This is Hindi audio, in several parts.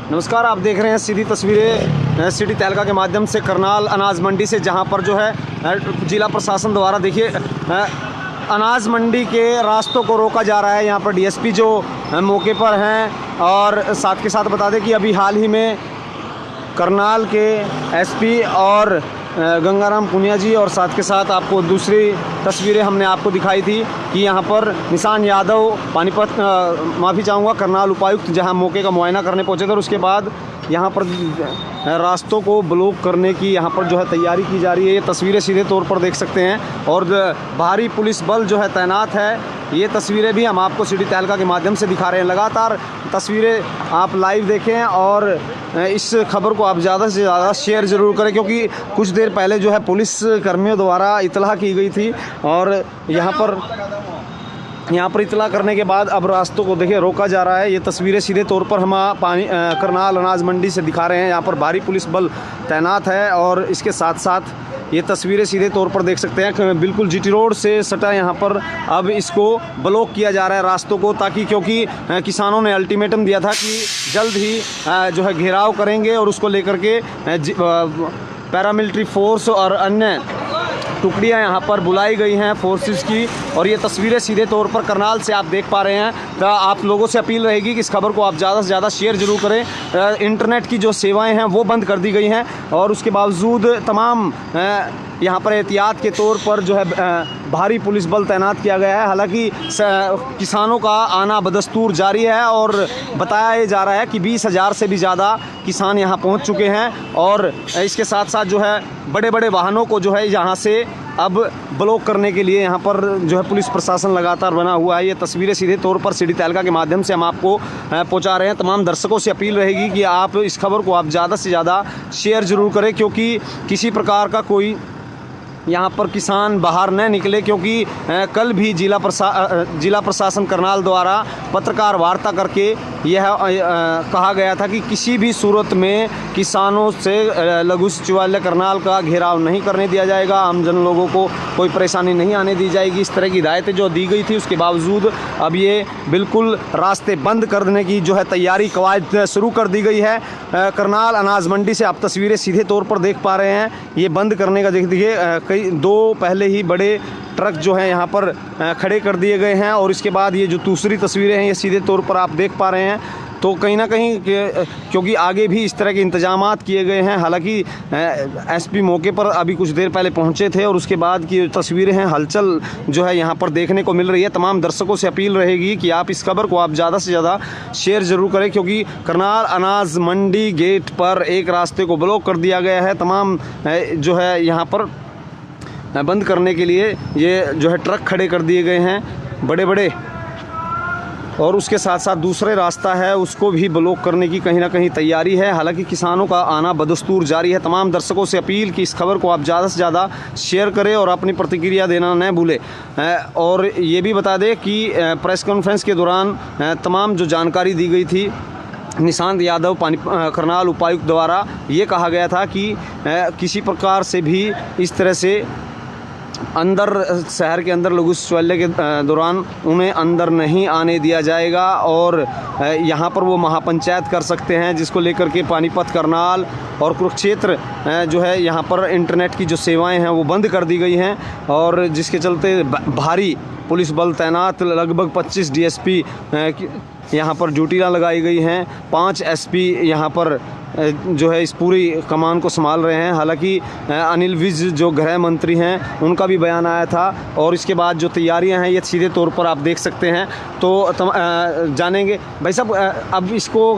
नमस्कार, आप देख रहे हैं सीधी तस्वीरें सिटी तहलका के माध्यम से करनाल अनाज मंडी से, जहां पर जो है जिला प्रशासन द्वारा देखिए अनाज मंडी के रास्तों को रोका जा रहा है। यहां पर डीएसपी जो मौके पर हैं, और साथ के साथ बता दें कि अभी हाल ही में करनाल के एसपी और गंगाराम पुनिया जी, और साथ के साथ आपको दूसरी तस्वीरें हमने आपको दिखाई थी कि यहाँ पर निशान यादव पानीपत माफ़ी चाहूँगा करनाल उपायुक्त जहाँ मौके का मुआयना करने पहुँचे थे, और उसके बाद यहाँ पर रास्तों को ब्लॉक करने की यहाँ पर जो है तैयारी की जा रही है। ये तस्वीरें सीधे तौर पर देख सकते हैं, और भारी पुलिस बल जो है तैनात है। ये तस्वीरें भी हम आपको सिटी तहलका के माध्यम से दिखा रहे हैं। लगातार तस्वीरें आप लाइव देखें, और इस खबर को आप ज़्यादा से ज़्यादा शेयर ज़रूर करें, क्योंकि कुछ देर पहले जो है पुलिस कर्मियों द्वारा इतला की गई थी, और यहाँ पर इतला करने के बाद अब रास्तों को देखिए रोका जा रहा है। ये तस्वीरें सीधे तौर पर हम करनाल अनाज मंडी से दिखा रहे हैं। यहाँ पर भारी पुलिस बल तैनात है, और इसके साथ साथ ये तस्वीरें सीधे तौर पर देख सकते हैं कि बिल्कुल जीटी रोड से सटा यहाँ पर अब इसको ब्लॉक किया जा रहा है रास्तों को, ताकि क्योंकि किसानों ने अल्टीमेटम दिया था कि जल्द ही जो है घेराव करेंगे, और उसको लेकर के पैरामिलिट्री फोर्स और अन्य टुकड़ियां यहाँ पर बुलाई गई हैं फोर्सेस की। और ये तस्वीरें सीधे तौर पर करनाल से आप देख पा रहे हैं। तो आप लोगों से अपील रहेगी कि इस खबर को आप ज़्यादा से ज़्यादा शेयर जरूर करें। इंटरनेट की जो सेवाएं हैं वो बंद कर दी गई हैं, और उसके बावजूद तमाम यहाँ पर एहतियात के तौर पर जो है भारी पुलिस बल तैनात किया गया है। हालांकि किसानों का आना बदस्तूर जारी है, और बताया जा रहा है कि 20,000 से भी ज़्यादा किसान यहाँ पहुँच चुके हैं, और इसके साथ साथ जो है बड़े बड़े वाहनों को जो है यहाँ से अब ब्लॉक करने के लिए यहाँ पर जो है पुलिस प्रशासन लगातार बना हुआ है। ये तस्वीरें सीधे तौर पर सिटी तहलका के माध्यम से हम आपको पहुँचा रहे हैं। तमाम दर्शकों से अपील रहेगी कि आप इस खबर को आप ज़्यादा से ज़्यादा शेयर ज़रूर करें, क्योंकि किसी प्रकार का कोई यहाँ पर किसान बाहर न निकले, क्योंकि कल भी जिला प्रशासन करनाल द्वारा पत्रकार वार्ता करके यह कहा गया था कि किसी भी सूरत में किसानों से लघु सचिवालय करनाल का घेराव नहीं करने दिया जाएगा, आम जन लोगों को कोई परेशानी नहीं आने दी जाएगी। इस तरह की हिदायतें जो दी गई थी, उसके बावजूद अब ये बिल्कुल रास्ते बंद करने की जो है तैयारी कवायद शुरू कर दी गई है। करनाल अनाज मंडी से आप तस्वीरें सीधे तौर पर देख पा रहे हैं। ये बंद करने का देखिए कई दो पहले ही बड़े ट्रक जो है यहाँ पर खड़े कर दिए गए हैं, और इसके बाद ये जो दूसरी तस्वीरें हैं ये सीधे तौर पर आप देख पा रहे हैं। तो कहीं ना कहीं क्योंकि आगे भी इस तरह के इंतजामात किए गए हैं। हालांकि एसपी मौके पर अभी कुछ देर पहले पहुंचे थे, और उसके बाद की तस्वीरें हैं, हलचल जो है यहाँ पर देखने को मिल रही है। तमाम दर्शकों से अपील रहेगी कि आप इस खबर को आप ज़्यादा से ज़्यादा शेयर ज़रूर करें, क्योंकि करनाल अनाज मंडी गेट पर एक रास्ते को ब्लॉक कर दिया गया है। तमाम जो है यहाँ पर बंद करने के लिए ये जो है ट्रक खड़े कर दिए गए हैं बड़े बड़े, और उसके साथ साथ दूसरे रास्ता है उसको भी ब्लॉक करने की कहीं ना कहीं तैयारी है। हालांकि किसानों का आना बदस्तूर जारी है। तमाम दर्शकों से अपील कि इस खबर को आप ज़्यादा से ज़्यादा शेयर करें, और अपनी प्रतिक्रिया देना न भूलें। और ये भी बता दें कि प्रेस कॉन्फ्रेंस के दौरान तमाम जो जानकारी दी गई थी निशान यादव करनाल उपायुक्त द्वारा, ये कहा गया था कि किसी प्रकार से भी इस तरह से अंदर शहर के अंदर लघु सचिवालय के दौरान उन्हें अंदर नहीं आने दिया जाएगा, और यहाँ पर वो महापंचायत कर सकते हैं, जिसको लेकर के पानीपत, करनाल और कुरुक्षेत्र जो है यहाँ पर इंटरनेट की जो सेवाएं हैं वो बंद कर दी गई हैं, और जिसके चलते भारी पुलिस बल तैनात, लगभग 25 डीएसपी यहाँ पर ड्यूटियाँ लगाई गई हैं, 5 एसपी यहाँ पर जो है इस पूरी कमान को संभाल रहे हैं। हालांकि अनिल विज जो गृह मंत्री हैं उनका भी बयान आया था, और इसके बाद जो तैयारियां हैं ये सीधे तौर पर आप देख सकते हैं। तो जानेंगे भाई साहब, अब इसको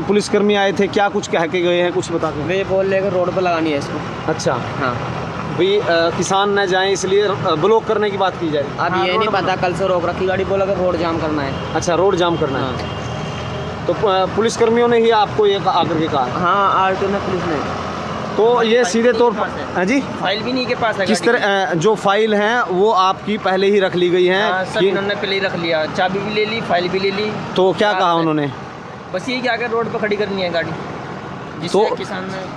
पुलिसकर्मी आए थे, क्या कुछ कह के गए हैं, कुछ बता दें। ये बोल रहे रोड पर लगानी है इसको। अच्छा, हाँ भाई किसान न जाएं इसलिए ब्लॉक करने की बात की जाए। अब ये नहीं पता, कल से रोक रखी गाड़ी, बोला कि रोड जाम करना है। अच्छा, रोड जाम करना है। तो पुलिसकर्मियों ने ही आपको ये आकर के कहा? हाँ, आरटीओ ने, पुलिस ने। तो ये सीधे तौर पर हाँ जी, फाइल भी नहीं के पास है। किस तरह जो फाइल हैं वो आपकी पहले ही रख ली गई हैं? हाँ, सब इन्होंने पहले ही रख लिया, चाबी भी ले ली, फाइल भी ले ली। तो क्या कहा उन्होंने? बस ये क्या कर रोड पर खड़ी करनी है गाड़ी, जिससे तो किसान ने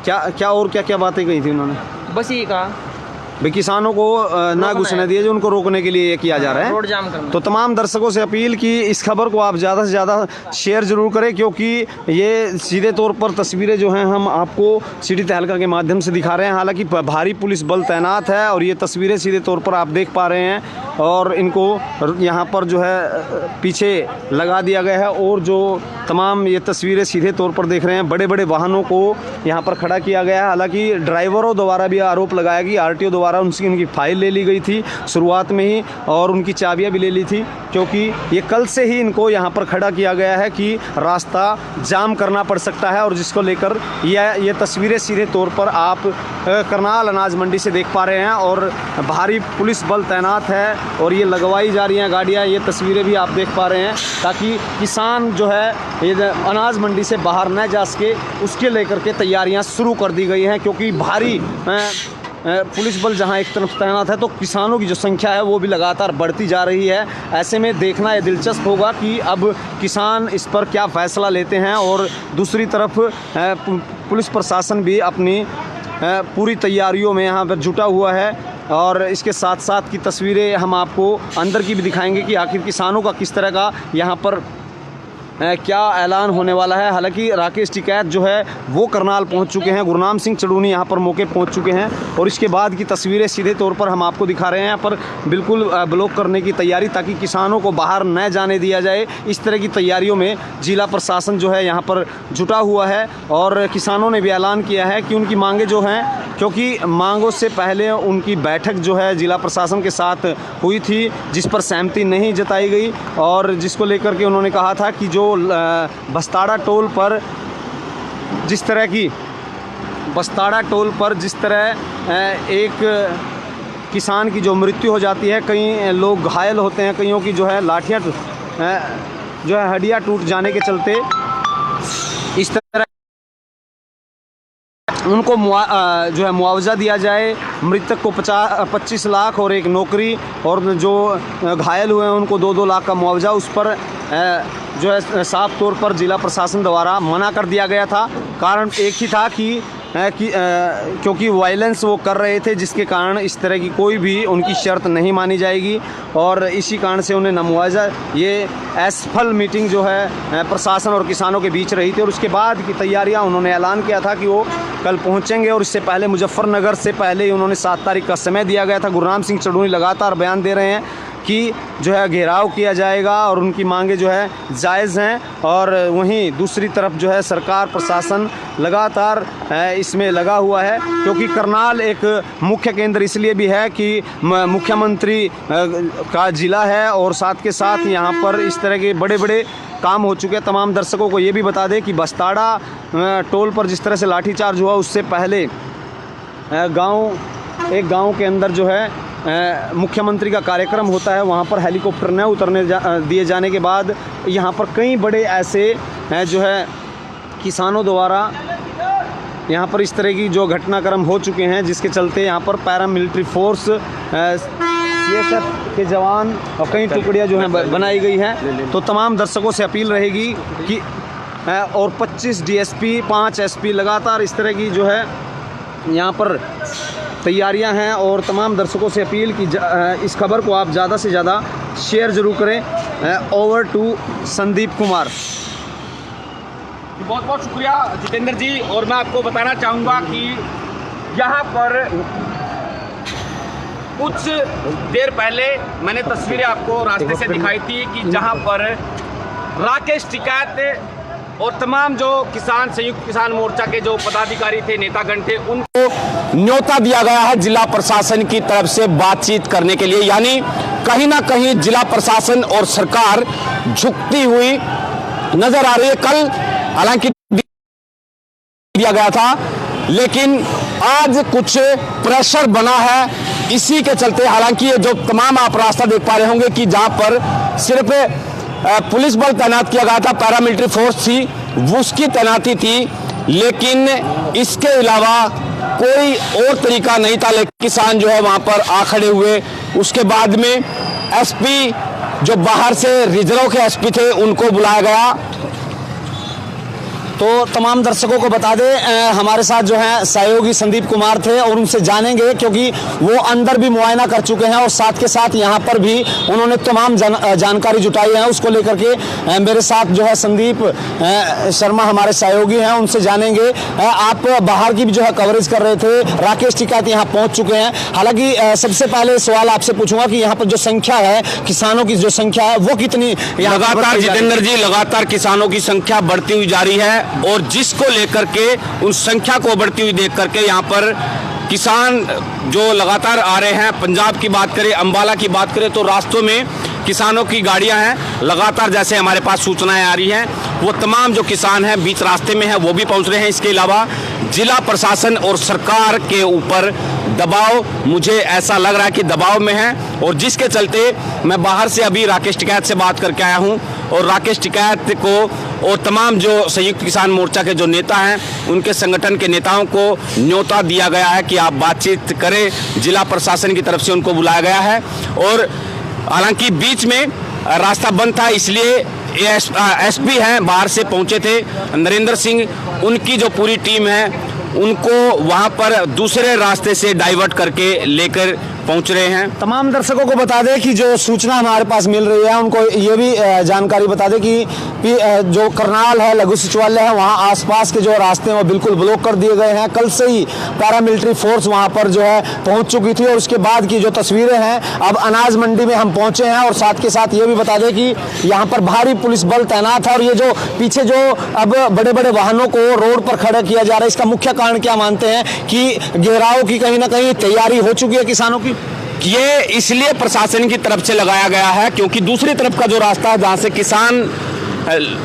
क्या और क्या क्या बातें कही थी उन्होंने? बस ये कहा भाई किसानों को ना घुसने दिए, जो उनको रोकने के लिए ये किया जा रहा है। रोड जाम करना। तो तमाम दर्शकों से अपील कि इस खबर को आप ज़्यादा से ज़्यादा शेयर ज़रूर करें, क्योंकि ये सीधे तौर पर तस्वीरें जो हैं हम आपको सिटी तहलका के माध्यम से दिखा रहे हैं। हालांकि भारी पुलिस बल तैनात है और ये तस्वीरें सीधे तौर पर आप देख पा रहे हैं, और इनको यहाँ पर जो है पीछे लगा दिया गया है। और जो तमाम ये तस्वीरें सीधे तौर पर देख रहे हैं, बड़े बड़े वाहनों को यहाँ पर खड़ा किया गया है। हालांकि ड्राइवरों द्वारा भी आरोप लगाया कि आरटीओ द्वारा उनकी फाइल ले ली गई थी शुरुआत में ही, और उनकी चाबियाँ भी ले ली थी, क्योंकि ये कल से ही इनको यहाँ पर खड़ा किया गया है कि रास्ता जाम करना पड़ सकता है। और जिसको लेकर ये तस्वीरें सीधे तौर पर आप करनाल अनाज मंडी से देख पा रहे हैं, और भारी पुलिस बल तैनात है और ये लगवाई जा रही हैं गाड़ियाँ। ये तस्वीरें भी आप देख पा रहे हैं, ताकि किसान जो है ये अनाज मंडी से बाहर न जा सके, उसके लेकर के तैयारियां शुरू कर दी गई हैं। क्योंकि भारी पुलिस बल जहां एक तरफ तैनात है, तो किसानों की जो संख्या है वो भी लगातार बढ़ती जा रही है। ऐसे में देखना ये दिलचस्प होगा कि अब किसान इस पर क्या फ़ैसला लेते हैं। और दूसरी तरफ पुलिस प्रशासन भी अपनी पूरी तैयारियों में यहाँ पर जुटा हुआ है, और इसके साथ साथ की तस्वीरें हम आपको अंदर की भी दिखाएंगे कि आखिर किसानों का किस तरह का यहाँ पर क्या ऐलान होने वाला है। हालांकि राकेश टिकैत जो है वो करनाल पहुंच चुके हैं, गुरनाम सिंह चड़ूनी यहाँ पर मौके पहुंच चुके हैं, और इसके बाद की तस्वीरें सीधे तौर पर हम आपको दिखा रहे हैं। यहाँ पर बिल्कुल ब्लॉक करने की तैयारी, ताकि किसानों को बाहर न जाने दिया जाए। इस तरह की तैयारियों में जिला प्रशासन जो है यहाँ पर जुटा हुआ है, और किसानों ने भी ऐलान किया है कि उनकी मांगे जो हैं, क्योंकि मांगों से पहले उनकी बैठक जो है जिला प्रशासन के साथ हुई थी, जिस पर सहमति नहीं जताई गई, और जिसको लेकर के उन्होंने कहा था कि जो बस्ताड़ा टोल पर जिस तरह एक किसान की जो मृत्यु हो जाती है, कई लोग घायल होते हैं, कईयों की जो है लाठियाँ जो है हड्डियाँ टूट जाने के चलते इस तरह उनको जो है मुआवजा दिया जाए। मृतक को 25 लाख और एक नौकरी, और जो घायल हुए हैं उनको 2-2 लाख का मुआवजा, उस पर जो है साफ तौर पर जिला प्रशासन द्वारा मना कर दिया गया था। कारण एक ही था कि क्योंकि वायलेंस वो कर रहे थे, जिसके कारण इस तरह की कोई भी उनकी शर्त नहीं मानी जाएगी, और इसी कारण से उन्हें न मुआवजा। ये असफल मीटिंग जो है प्रशासन और किसानों के बीच रही थी, और उसके बाद की तैयारियां उन्होंने ऐलान किया था कि वो कल पहुंचेंगे। और इससे पहले मुजफ्फरनगर से पहले ही उन्होंने 7 तारीख का समय दिया गया था। गुरनाम सिंह चड़ूनी लगातार बयान दे रहे हैं कि जो है घेराव किया जाएगा, और उनकी मांगे जो है जायज़ हैं। और वहीं दूसरी तरफ जो है सरकार प्रशासन लगातार इसमें लगा हुआ है, क्योंकि करनाल एक मुख्य केंद्र इसलिए भी है कि मुख्यमंत्री का ज़िला है, और साथ के साथ यहाँ पर इस तरह के बड़े बड़े काम हो चुके हैं। तमाम दर्शकों को ये भी बता दें कि बस्ताड़ा टोल पर जिस तरह से लाठीचार्ज हुआ, उससे पहले एक गांव के अंदर जो है मुख्यमंत्री का कार्यक्रम होता है, वहाँ पर हेलीकॉप्टर न उतरने दिए जाने के बाद यहाँ पर कई बड़े ऐसे जो है किसानों द्वारा यहाँ पर इस तरह की जो घटनाक्रम हो चुके हैं, जिसके चलते यहाँ पर पैरामिलिट्री फोर्स CSF के जवान और कई टुकड़ियाँ जो हैं बनाई गई हैं। तो तमाम दर्शकों से अपील रहेगी कि और 25 DSP 5 SP लगातार इस तरह की जो है यहाँ पर तैयारियां हैं, और तमाम दर्शकों से अपील कि इस खबर को आप ज़्यादा से ज़्यादा शेयर ज़रूर करें। Over to Sandeep Kumar. बहुत बहुत शुक्रिया जितेंद्र जी। और मैं आपको बताना चाहूँगा कि यहाँ पर कुछ देर पहले मैंने तस्वीरें आपको रास्ते से दिखाई थी कि जहाँ पर राकेश टिकैत और तमाम जो किसान संयुक्त किसान मोर्चा के जो पदाधिकारी थे, नेतागण थे, उनको न्योता दिया गया है जिला प्रशासन की तरफ से बातचीत करने के लिए। यानी कहीं ना कहीं जिला प्रशासन और सरकार झुकती हुई नजर आ रही है। कल हालांकि दिया गया था, लेकिन आज कुछ प्रेशर बना है, इसी के चलते। हालांकि ये जो तमाम आप रास्ता देख पा रहे होंगे कि जहां पर सिर्फ पुलिस बल तैनात किया गया था, पैरामिलिट्री फोर्स थी, उसकी तैनाती थी, लेकिन इसके अलावा कोई और तरीका नहीं था। लेकिन किसान जो है वहां पर आ खड़े हुए। उसके बाद में SP जो बाहर से रिजर्व के SP थे, उनको बुलाया गया। तो तमाम दर्शकों को बता दें हमारे साथ जो है सहयोगी संदीप कुमार थे और उनसे जानेंगे क्योंकि वो अंदर भी मुआयना कर चुके हैं और साथ के साथ यहाँ पर भी उन्होंने तमाम जानकारी जुटाई है। उसको लेकर के मेरे साथ जो है संदीप शर्मा हमारे सहयोगी हैं, उनसे जानेंगे। आप बाहर की भी जो है कवरेज कर रहे थे, राकेश टिकैत यहाँ पहुँच चुके हैं। हालांकि सबसे पहले सवाल आपसे पूछूंगा कि यहाँ पर जो संख्या है, किसानों की जो संख्या है वो कितनी? लगातार जितेंद्र जी, लगातार किसानों की संख्या बढ़ती हुई जा रही है और जिसको लेकर के उन संख्या को बढ़ती हुई देख करके यहाँ पर किसान जो लगातार आ रहे हैं। पंजाब की बात करें, अंबाला की बात करें तो रास्तों में किसानों की गाड़ियां हैं लगातार, जैसे हमारे पास सूचनाएं आ रही हैं वो तमाम जो किसान हैं बीच रास्ते में हैं वो भी पहुंच रहे हैं। इसके अलावा जिला प्रशासन और सरकार के ऊपर दबाव, मुझे ऐसा लग रहा है कि दबाव में है और जिसके चलते मैं बाहर से अभी राकेश टिकैत से बात करके आया हूं और राकेश टिकैत को और तमाम जो संयुक्त किसान मोर्चा के जो नेता हैं उनके संगठन के नेताओं को न्योता दिया गया है कि आप बातचीत करें। जिला प्रशासन की तरफ से उनको बुलाया गया है और हालांकि बीच में रास्ता बंद था, इसलिए एसपी हैं बाहर से पहुंचे थे नरेंद्र सिंह, उनकी जो पूरी टीम है उनको वहां पर दूसरे रास्ते से डाइवर्ट करके लेकर पहुंच रहे हैं। तमाम दर्शकों को बता दें कि जो सूचना हमारे पास मिल रही है उनको ये भी जानकारी बता दें कि जो करनाल है, लघु सचिवालय है, वहाँ आसपास के जो रास्ते हैं वो बिल्कुल ब्लॉक कर दिए गए हैं। कल से ही पैरामिलिट्री फोर्स वहाँ पर जो है पहुँच चुकी थी और उसके बाद की जो तस्वीरें हैं, अब अनाज मंडी में हम पहुँचे हैं और साथ के साथ ये भी बता दें कि यहाँ पर भारी पुलिस बल तैनात है और ये जो पीछे जो अब बड़े बड़े वाहनों को रोड पर खड़ा किया जा रहा है, इसका मुख्य कारण क्या मानते हैं कि घेराव की कहीं ना कहीं तैयारी हो चुकी है किसानों की? ये इसलिए प्रशासन की तरफ से लगाया गया है क्योंकि दूसरी तरफ का जो रास्ता है जहाँ से किसान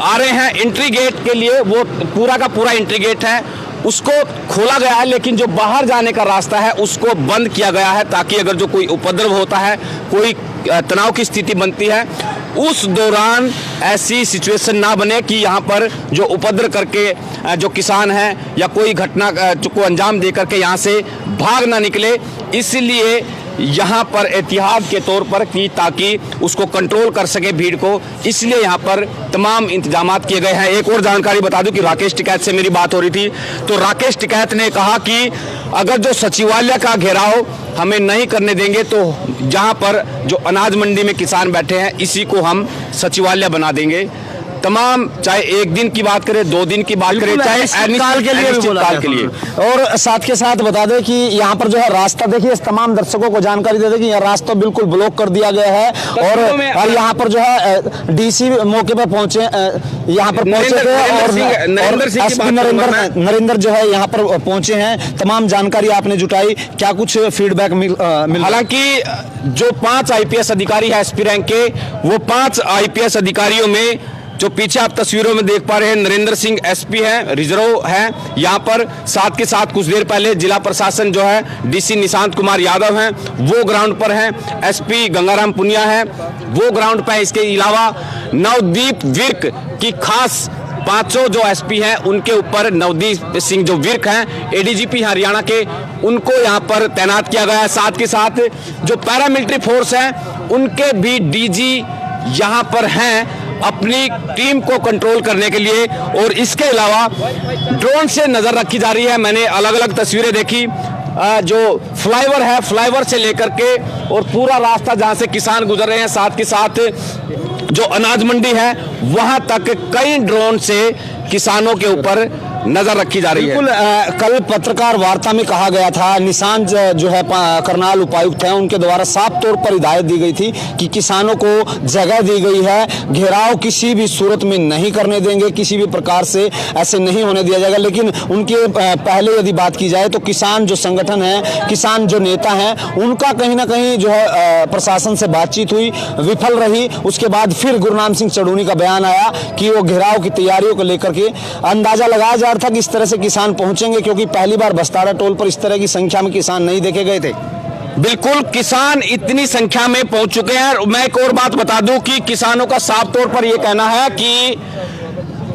आ रहे हैं एंट्री गेट के लिए, वो पूरा का पूरा एंट्री गेट है, उसको खोला गया है, लेकिन जो बाहर जाने का रास्ता है उसको बंद किया गया है ताकि अगर जो कोई उपद्रव होता है, कोई तनाव की स्थिति बनती है, उस दौरान ऐसी सिचुएशन ना बने कि यहाँ पर जो उपद्रव करके जो किसान हैं या कोई घटना को अंजाम दे करके यहाँ से भाग ना निकले। इसलिए यहाँ पर एहतियात के तौर पर की ताकि उसको कंट्रोल कर सके भीड़ को, इसलिए यहाँ पर तमाम इंतजामात किए गए हैं। एक और जानकारी बता दूं कि राकेश टिकैत से मेरी बात हो रही थी तो राकेश टिकैत ने कहा कि अगर जो सचिवालय का घेराव हमें नहीं करने देंगे तो जहाँ पर जो अनाज मंडी में किसान बैठे हैं इसी को हम सचिवालय बना देंगे। तमाम, चाहे एक दिन की बात करें, 2 दिन की बात करें, चाहे अनिश्चितकाल के लिए। और साथ के साथ बता दें कि यहाँ पर जो है रास्ता देखिए, तमाम दर्शकों को जानकारी दे दें कि यह रास्ता बिल्कुल ब्लॉक कर दिया गया है और यहाँ पर जो है डीसी मौके पर पहुंचे, यहाँ पर पहुंचे थे और नरेंद्र जो है यहाँ पर पहुंचे हैं। तमाम जानकारी आपने जुटाई, क्या कुछ फीडबैक मिल? हालांकि जो 5 IPS अधिकारी है एसपी रैंक के, वो 5 IPS अधिकारियों में जो पीछे आप तस्वीरों में देख पा रहे हैं नरेंद्र सिंह एसपी हैं, रिजर्व हैं यहाँ पर। साथ के साथ कुछ देर पहले जिला प्रशासन जो है डीसी निशांत कुमार यादव हैं वो ग्राउंड पर हैं, एसपी गंगाराम पुनिया हैं वो ग्राउंड पर। इसके अलावा नवदीप विर्क की खास 5 जो एसपी हैं उनके ऊपर नवदीप सिंह जो विर्क हैं ADGP हरियाणा के, उनको यहाँ पर तैनात किया गया है। साथ के साथ जो पैरामिलिट्री फोर्स हैं उनके भी DG यहाँ पर हैं अपनी टीम को कंट्रोल करने के लिए। और इसके अलावा ड्रोन से नजर रखी जा रही है। मैंने अलग अलग तस्वीरें देखी, जो फ्लाईओवर है, फ्लाईओवर से लेकर के और पूरा रास्ता जहां से किसान गुजर रहे हैं, साथ के साथ जो अनाज मंडी है वहां तक कई ड्रोन से किसानों के ऊपर नजर रखी जा रही है। बिल्कुल, कल पत्रकार वार्ता में कहा गया था, निशांत जो है करनाल उपायुक्त हैं उनके द्वारा साफ तौर पर हिदायत दी गई थी कि किसानों को जगह दी गई है, घेराव किसी भी सूरत में नहीं करने देंगे, किसी भी प्रकार से ऐसे नहीं होने दिया जाएगा। लेकिन उनके पहले यदि बात की जाए तो किसान जो संगठन है, किसान जो नेता हैं, उनका कहीं ना कहीं जो है प्रशासन से बातचीत हुई, विफल रही। उसके बाद फिर गुरनाम सिंह चढ़ूनी का बयान आया कि वो घेराव की तैयारियों को लेकर के अंदाजा लगाया जा था कि इस तरह से किसान पहुंचेंगे, क्योंकि पहली बार बस्तारा टोल पर इस तरह की संख्या में किसान नहीं देखे गए थे। बिल्कुल, किसान इतनी संख्या में पहुंच चुके हैं। मैं एक और बात बता दूं कि किसानों का साफ तौर पर यह कहना है कि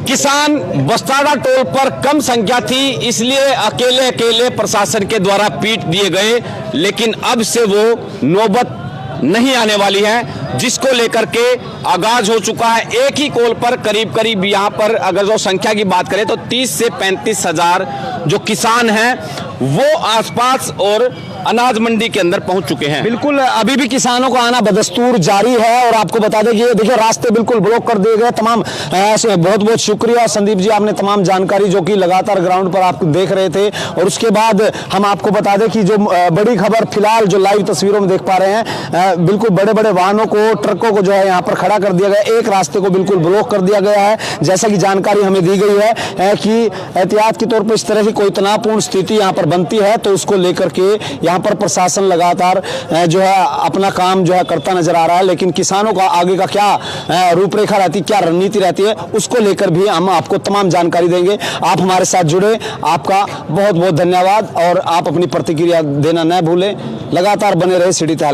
किसान बस्तारा टोल पर कम संख्या थी, इसलिए अकेले अकेले प्रशासन के द्वारा पीट दिए गए, लेकिन अब से वो नौबत नहीं आने वाली है। जिसको लेकर के आगाज हो चुका है। एक ही कॉल पर करीब करीब यहाँ पर अगर जो संख्या की बात करें तो 30 से 35 हजार जो किसान हैं वो आसपास और अनाज मंडी के अंदर पहुंच चुके हैं। बिल्कुल, अभी भी किसानों का आना बदस्तूर जारी है और आपको बता दें कि ये देखिए रास्ते बिल्कुल ब्लॉक कर दिए गए तमाम। बहुत बहुत शुक्रिया संदीप जी, आपने तमाम जानकारी जो कि लगातार ग्राउंड पर आप देख रहे थे। और उसके बाद हम आपको बता दें कि जो बड़ी खबर फिलहाल जो लाइव तस्वीरों में देख पा रहे हैं, बिल्कुल बड़े बड़े वाहनों को, ट्रकों को जो है यहाँ पर खड़ा कर दिया गया, एक रास्ते को बिल्कुल ब्लॉक कर दिया गया है। जैसा कि जानकारी हमें दी गई है कि एहतियात के तौर पर इस तरह की कोई तनावपूर्ण स्थिति यहाँ पर बनती है तो उसको लेकर के यहाँ पर प्रशासन लगातार जो है अपना काम जो है करता नजर आ रहा है। लेकिन किसानों का आगे का क्या रूपरेखा रहती है, क्या रणनीति रहती है, उसको लेकर भी हम आपको तमाम जानकारी देंगे। आप हमारे साथ जुड़े, आपका बहुत बहुत धन्यवाद और आप अपनी प्रतिक्रिया देना न भूलें। लगातार बने रहे सिटी तहलका।